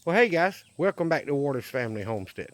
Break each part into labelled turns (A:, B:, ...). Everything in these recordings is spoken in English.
A: Well, hey guys, welcome back to Waters Family Homestead.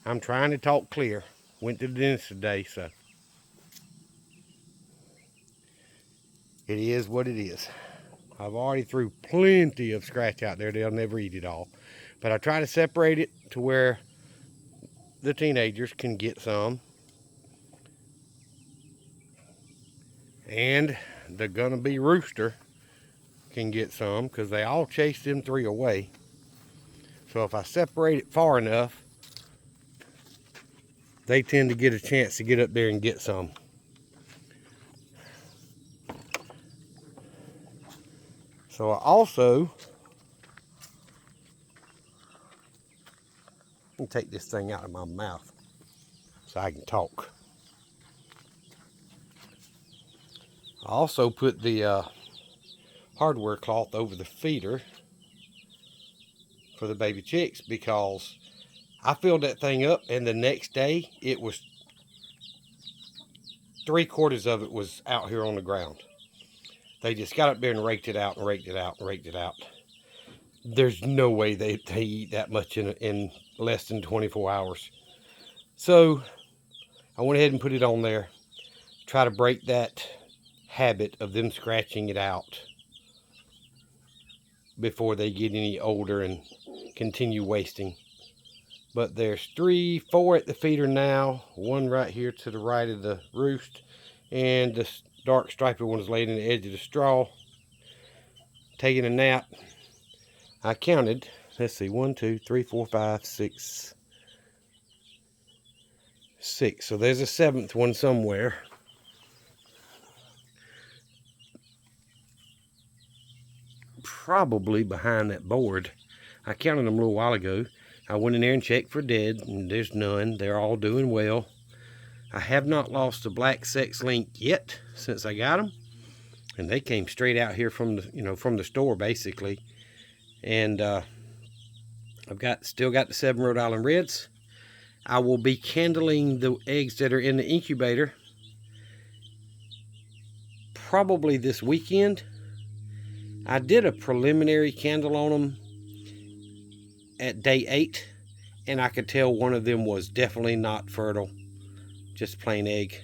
A: I'm trying to talk clear. Went to the dentist today, so it is what it is. I've already threw plenty of scratch out there. They'll never eat it all. But I try to separate it to where the teenagers can get some. And the gonna be rooster can get some because they all chased them three away. So if I separate it far enough, they tend to get a chance to get up there and get some. So I also, let me take this thing out of my mouth so I can talk. I also put the hardware cloth over the feeder for the baby chicks because I filled that thing up and the next day it was 3/4 of it was out here on the ground. They just got up there and raked it out and raked it out and raked it out. There's no way they eat that much in less than 24 hours. So I went ahead and put it on there. Try to break that habit of them scratching it out before they get any older and continue wasting. But there's 3, 4 at the feeder now. One right here to the right of the roost. And the dark striped one is laid in the edge of the straw, taking a nap. I counted, let's see, 1, 2, 3, 4, 5, 6. So there's a 7th one somewhere. Probably behind that board. I counted them a little while ago. I went in there and checked for dead, and there's none. They're all doing well. I have not lost a black sex link yet since I got them, and they came straight out here from the from the store basically. And I've still got the 7 Rhode Island Reds. I will be candling the eggs that are in the incubator probably this weekend. I did a preliminary candle on them at day 8, and I could tell one of them was definitely not fertile, just plain egg.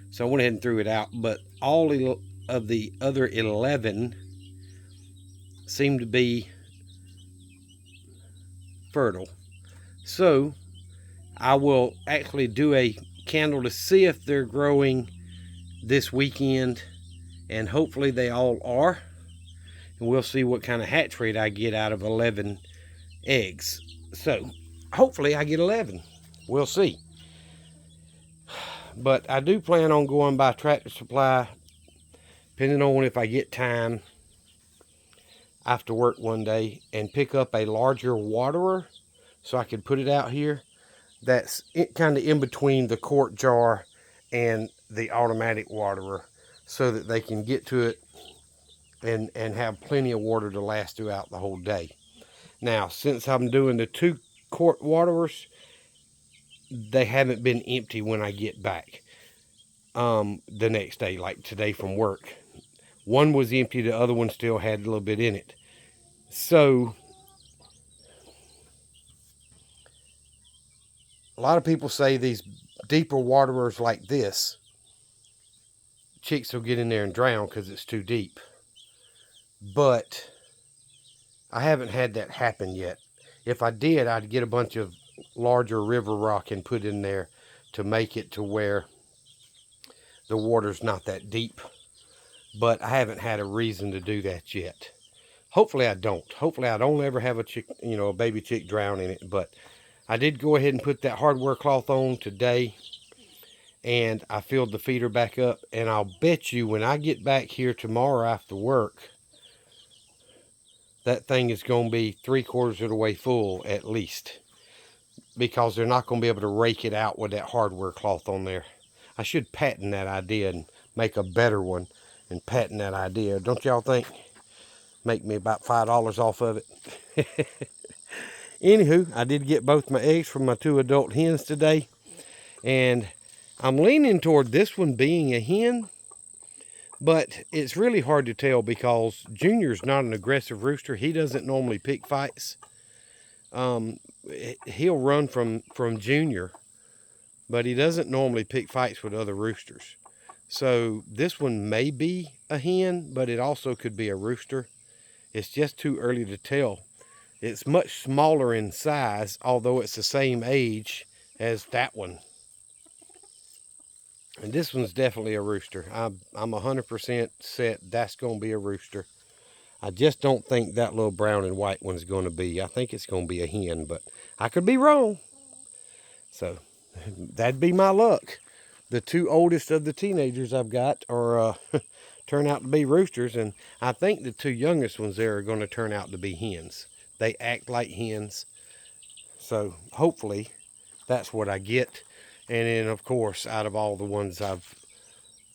A: So I went ahead and threw it out, but all of the other 11 seemed to be fertile. So I will actually do a candle to see if they're growing this weekend, and hopefully they all are. And we'll see what kind of hatch rate I get out of 11 eggs. So hopefully I get 11. We'll see. But I do plan on going by Tractor Supply, depending on if I get time after work one day, and pick up a larger waterer so I can put it out here. That's kind of in between the quart jar and the automatic waterer, so that they can get to it and have plenty of water to last throughout the whole day. Now, since I'm doing the 2 quart waterers, they haven't been empty when I get back the next day, like today from work. One was empty, the other one still had a little bit in it. So a lot of people say these deeper waterers like this, chicks will get in there and drown because it's too deep. But I haven't had that happen yet. If I did, I'd get a bunch of larger river rock and put in there to make it to where the water's not that deep. But I haven't had a reason to do that yet. Hopefully I don't. Hopefully I don't ever have a chick, a baby chick drown in it. But I did go ahead and put that hardware cloth on today, and I filled the feeder back up. And I'll bet you when I get back here tomorrow after work, that thing is going to be 3/4 of the way full at least, because they're not going to be able to rake it out with that hardware cloth on there. I should patent that idea and make a better one and patent that idea. Don't y'all think? Make me about $5 off of it. Anywho, I did get both my eggs from my 2 adult hens today, and I'm leaning toward this one being a hen. But it's really hard to tell because Junior's not an aggressive rooster. He doesn't normally pick fights. He'll run from Junior, but he doesn't normally pick fights with other roosters. So this one may be a hen, but it also could be a rooster. It's just too early to tell. It's much smaller in size, although it's the same age as that one. And this one's definitely a rooster. I'm 100% set that's going to be a rooster. I just don't think that little brown and white one's going to be. I think it's going to be a hen, but I could be wrong. So that'd be my luck. The two oldest of the teenagers I've got are turn out to be roosters, and I think the two youngest ones there are going to turn out to be hens. They act like hens, so hopefully that's what I get. And then, of course, out of all the ones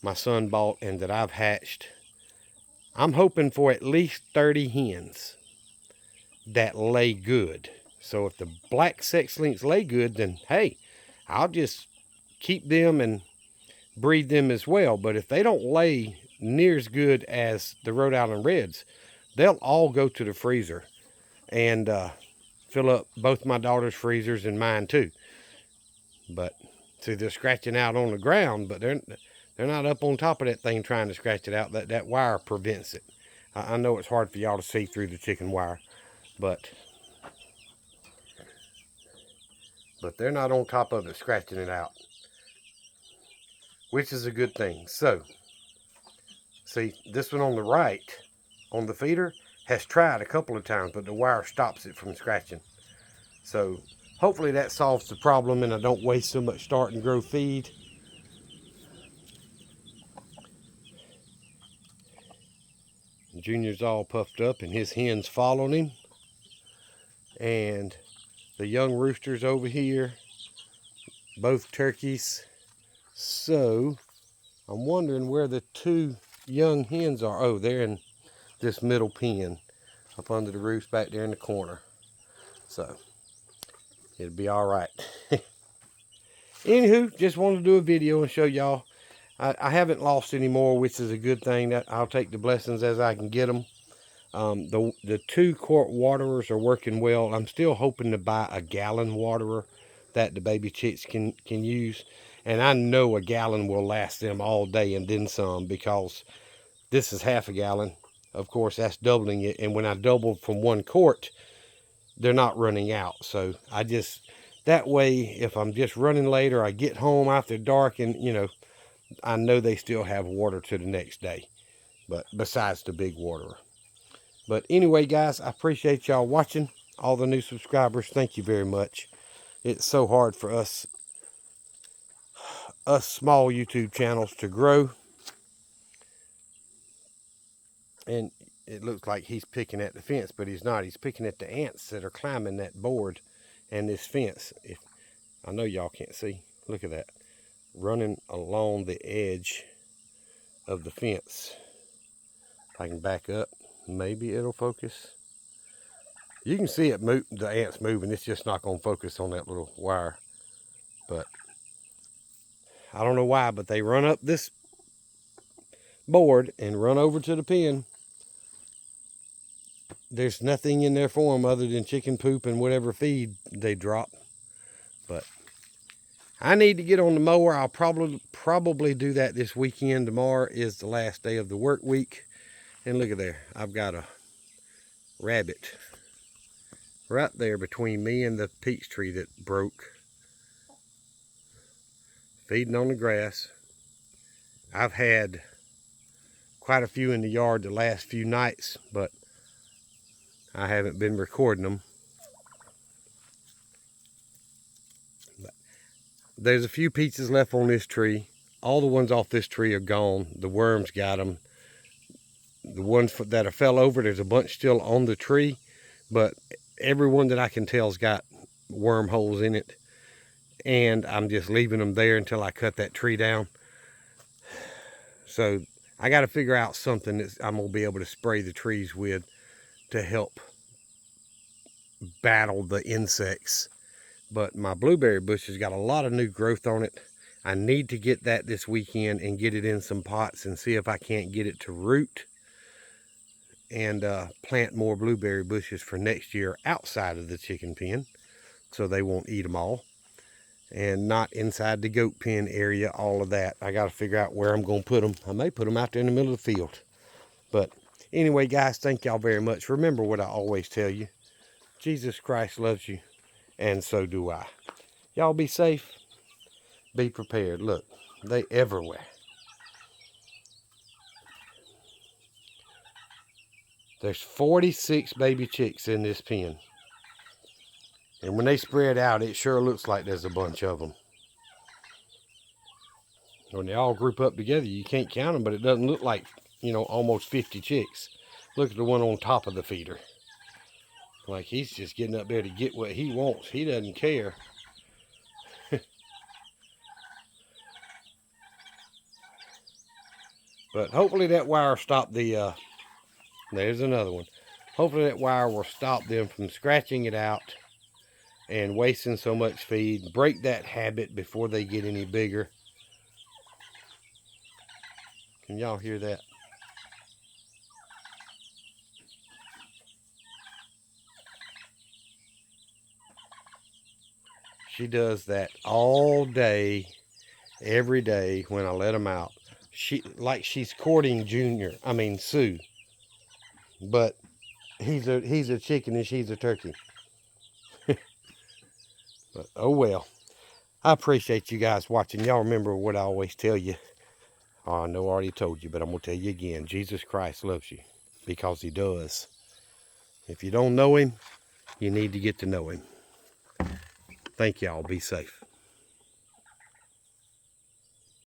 A: my son bought and that I've hatched, I'm hoping for at least 30 hens that lay good. So if the black sex links lay good, then hey, I'll just keep them and breed them as well. But if they don't lay near as good as the Rhode Island Reds, they'll all go to the freezer and fill up both my daughter's freezers and mine too. But see, they're scratching out on the ground, but they're not up on top of that thing trying to scratch it out. That wire prevents it. I know it's hard for y'all to see through the chicken wire, but they're not on top of it scratching it out, which is a good thing. So, see, this one on the right, on the feeder, has tried a couple of times, but the wire stops it from scratching. So, hopefully that solves the problem and I don't waste so much start and grow feed. Junior's all puffed up and his hens following him. And the young roosters over here, both turkeys. So, I'm wondering where the two young hens are. Oh, they're in this middle pen up under the roost back there in the corner. So, it'll be all right. Anywho, just wanted to do a video and show y'all. I haven't lost any more, which is a good thing. That I'll take the blessings as I can get them. The 2-quart waterers are working well. I'm still hoping to buy a gallon waterer that the baby chicks can use. And I know a gallon will last them all day and then some, because this is half a gallon. Of course, that's doubling it. And when I double from 1 quart, they're not running out. So I just, that way, if I'm just running late or I get home after dark and, you know, I know they still have water to the next day. But besides the big waterer. But anyway, guys, I appreciate y'all watching. All the new subscribers, thank you very much. It's so hard for us small YouTube channels to grow. And it looks like he's picking at the fence, but he's not. He's picking at the ants that are climbing that board and this fence. I know y'all can't see. Look at that. Running along the edge of the fence. If I can back up, maybe it'll focus. You can see it move, the ants moving. It's just not going to focus on that little wire. But I don't know why, but they run up this board and run over to the pen. There's nothing in there for them other than chicken poop and whatever feed they drop. But I need to get on the mower. I'll probably do that this weekend. Tomorrow is the last day of the work week. And look at there. I've got a rabbit right there between me and the peach tree that broke. Feeding on the grass. I've had quite a few in the yard the last few nights, but I haven't been recording them. There's a few peaches left on this tree. All the ones off this tree are gone. The worms got them. The ones that fell over, there's a bunch still on the tree, but every one that I can tell's got wormholes in it. And I'm just leaving them there until I cut that tree down. So I got to figure out something that I'm going to be able to spray the trees with to help battle the insects. But my blueberry bush has got a lot of new growth on it. I need to get that this weekend and get it in some pots and see if I can't get it to root and plant more blueberry bushes for next year outside of the chicken pen so they won't eat them all, and not inside the goat pen area, all of that. I got to figure out where I'm going to put them. I may put them out there in the middle of the field. But anyway, guys, thank y'all very much. Remember what I always tell you. Jesus Christ loves you, and so do I. Y'all be safe. Be prepared. Look, they everywhere. There's 46 baby chicks in this pen. And when they spread out, it sure looks like there's a bunch of them. When they all group up together, you can't count them, but it doesn't look like, you know, almost 50 chicks. Look at the one on top of the feeder. Like he's just getting up there to get what he wants. He doesn't care. But hopefully that wire stopped the, there's another one. Hopefully that wire will stop them from scratching it out and wasting so much feed. Break that habit before they get any bigger. Can y'all hear that? She does that all day, every day when I let them out. Like she's courting Sue. But he's a chicken and she's a turkey. But oh well. I appreciate you guys watching. Y'all remember what I always tell you. Oh, I know I already told you, but I'm going to tell you again. Jesus Christ loves you because he does. If you don't know him, you need to get to know him. Thank y'all. Be safe.